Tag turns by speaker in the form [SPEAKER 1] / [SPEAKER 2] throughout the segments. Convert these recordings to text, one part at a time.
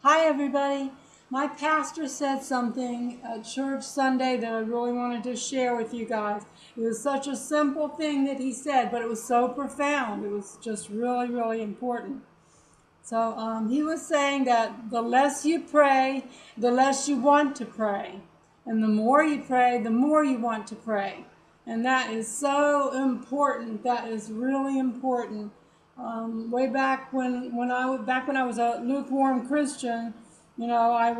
[SPEAKER 1] Hi, everybody. My pastor said something at church Sunday that I really wanted to share with you guys. It was such a simple thing that he said, but it was so profound. It was just really, really important. So he was saying that the less you pray, the less you want to pray. And the more you pray, the more you want to pray. And that is so important. That is really important. Way back when I was a lukewarm Christian, I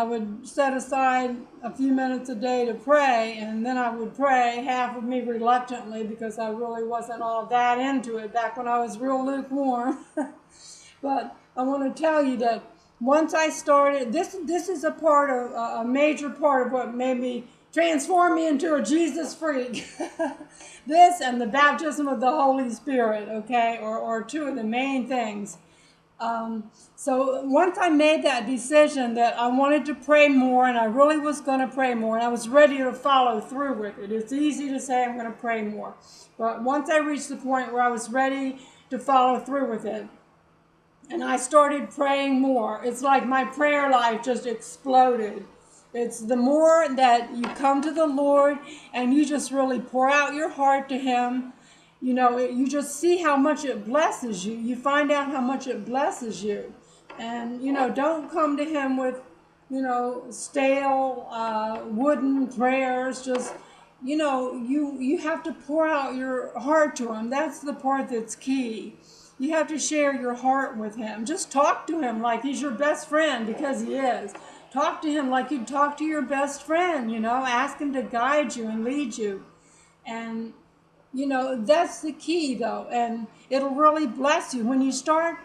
[SPEAKER 1] would set aside a few minutes a day to pray, and then I would pray, half of me reluctantly because I really wasn't all that into it back when I was real lukewarm. But I want to tell you that once I started, this is a major part of what made me transform me into a Jesus freak. This and the baptism of the Holy Spirit, okay, or two of the main things. So once I made that decision that I wanted to pray more, and I really was going to pray more, and I was ready to follow through with it. It's easy to say I'm going to pray more, but once I reached the point where I was ready to follow through with it, and I started praying more, it's like my prayer life just exploded. It's the more that you come to the Lord and you just really pour out your heart to Him, you just see how much it blesses you. You find out how much it blesses you. And, don't come to Him with, stale, wooden prayers. Just, you have to pour out your heart to Him. That's the part that's key. You have to share your heart with Him. Just talk to Him like He's your best friend, because He is. Talk to Him like you'd talk to your best friend, Ask Him to guide you and lead you. And, that's the key, though. And it'll really bless you. When you start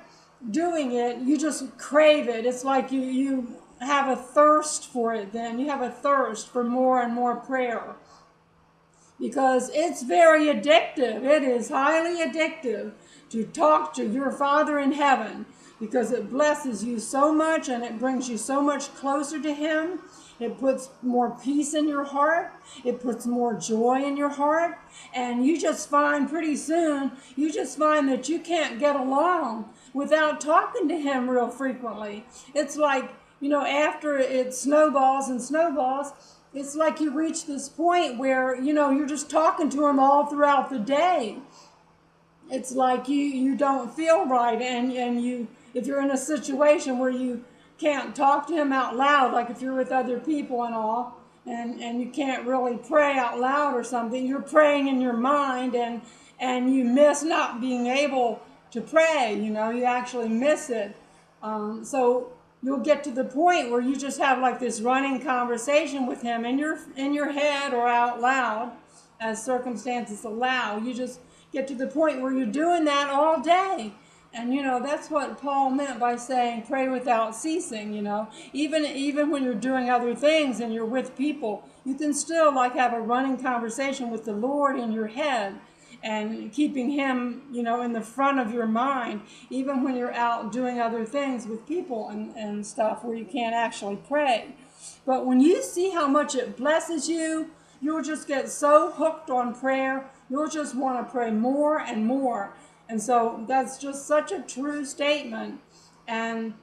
[SPEAKER 1] doing it, you just crave it. It's like you have a thirst for it then. You have a thirst for more and more prayer. Because it's very addictive. It is highly addictive to talk to your Father in heaven, because it blesses you so much and it brings you so much closer to Him. It puts more peace in your heart. It puts more joy in your heart. And you just find pretty soon, that you can't get along without talking to Him real frequently. It's like, after it snowballs and snowballs, it's like you reach this point where, you're just talking to Him all throughout the day. It's like you don't feel right, and if you're in a situation where you can't talk to Him out loud, like if you're with other people and all, and you can't really pray out loud or something, you're praying in your mind, and you miss not being able to pray, you actually miss it. So you'll get to the point where you just have like this running conversation with Him in your head or out loud, as circumstances allow. You just get to the point where you're doing that all day. And that's what Paul meant by saying pray without ceasing. Even when you're doing other things and you're with people, you can still like have a running conversation with the Lord in your head, and keeping Him, in the front of your mind, even when you're out doing other things with people and stuff where you can't actually pray. But when you see how much it blesses you, you'll just get so hooked on prayer, you'll just want to pray more and more. And so that's just such a true statement. And,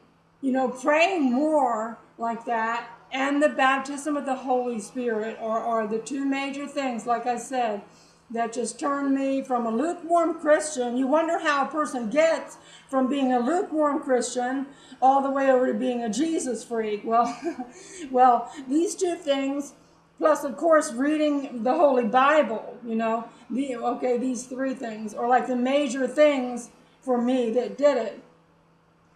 [SPEAKER 1] praying more like that and the baptism of the Holy Spirit are the two major things, like I said, that just turned me from a lukewarm Christian. You wonder how a person gets from being a lukewarm Christian all the way over to being a Jesus freak. Well, these two things, plus, of course, reading the Holy Bible, these three things are like the major things for me that did it.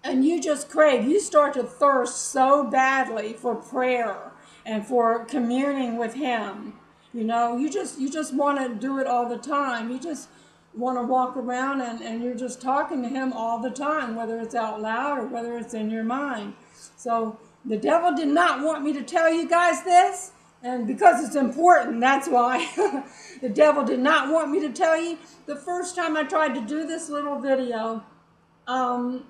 [SPEAKER 1] And you just crave, you start to thirst so badly for prayer and for communing with Him. You just want to do it all the time. You just want to walk around and you're just talking to Him all the time, whether it's out loud or whether it's in your mind. So the devil did not want me to tell you guys this. And because it's important, that's why. The devil did not want me to tell you. The first time I tried to do this little video, I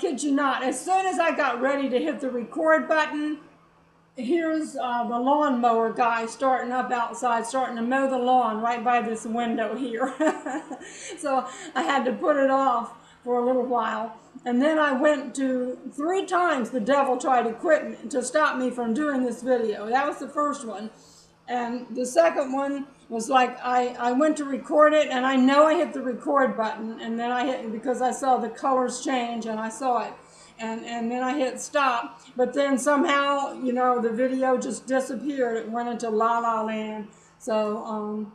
[SPEAKER 1] kid you not, as soon as I got ready to hit the record button, here's the lawnmower guy starting up outside, starting to mow the lawn right by this window here. So I had to put it off for a little while. And then I went to 3 times the devil tried to stop me from doing this video. That was the first one. And the second one was like I went to record it, and I know I hit the record button, and then I hit, because I saw the colors change and I saw it. And then I hit stop. But then somehow, you know, the video just disappeared. It went into La La Land. So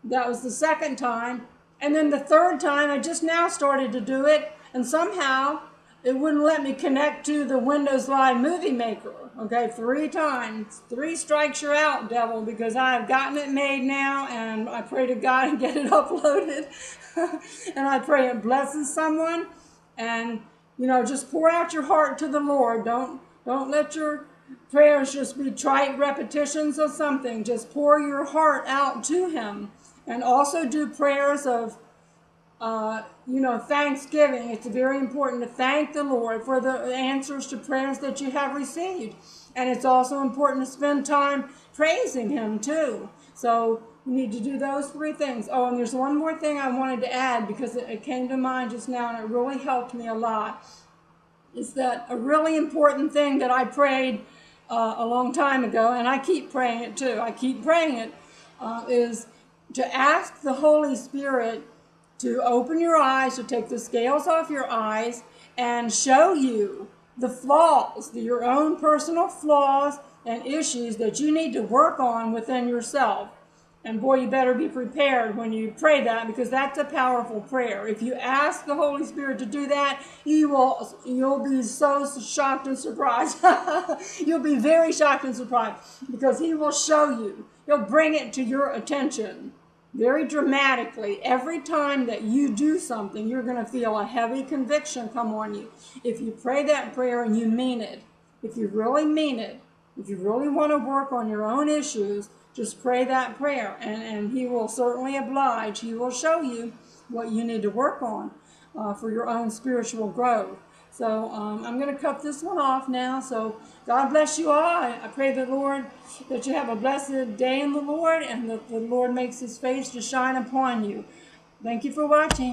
[SPEAKER 1] that was the second time. And then the third time, I just now started to do it, and somehow it wouldn't let me connect to the Windows Live Movie Maker. Okay, 3 times. 3 strikes, you're out, devil, because I've gotten it made now, and I pray to God and get it uploaded. And I pray it blesses someone. And, you know, just pour out your heart to the Lord. Don't let your prayers just be trite repetitions of something. Just pour your heart out to Him. And also do prayers of, you know, thanksgiving. It's very important to thank the Lord for the answers to prayers that you have received. And it's also important to spend time praising Him too. So you need to do those 3 things. Oh, and there's one more thing I wanted to add, because it came to mind just now, and it really helped me a lot. Is that a really important thing that I prayed a long time ago, and I keep praying it too. I keep praying it, is to ask the Holy Spirit to open your eyes, to take the scales off your eyes, and show you the flaws, your own personal flaws and issues that you need to work on within yourself. And boy, you better be prepared when you pray that, because that's a powerful prayer. If you ask the Holy Spirit to do that, you'll be so shocked and surprised. You'll be very shocked and surprised, because He will show you. He'll bring it to your attention very dramatically. Every time that you do something, you're going to feel a heavy conviction come on you. If you pray that prayer and you mean it, if you really mean it, if you really want to work on your own issues, just pray that prayer, and He will certainly oblige. He will show you what you need to work on for your own spiritual growth. So I'm going to cut this one off now. So God bless you all. I pray the Lord that you have a blessed day in the Lord, and that the Lord makes His face to shine upon you. Thank you for watching.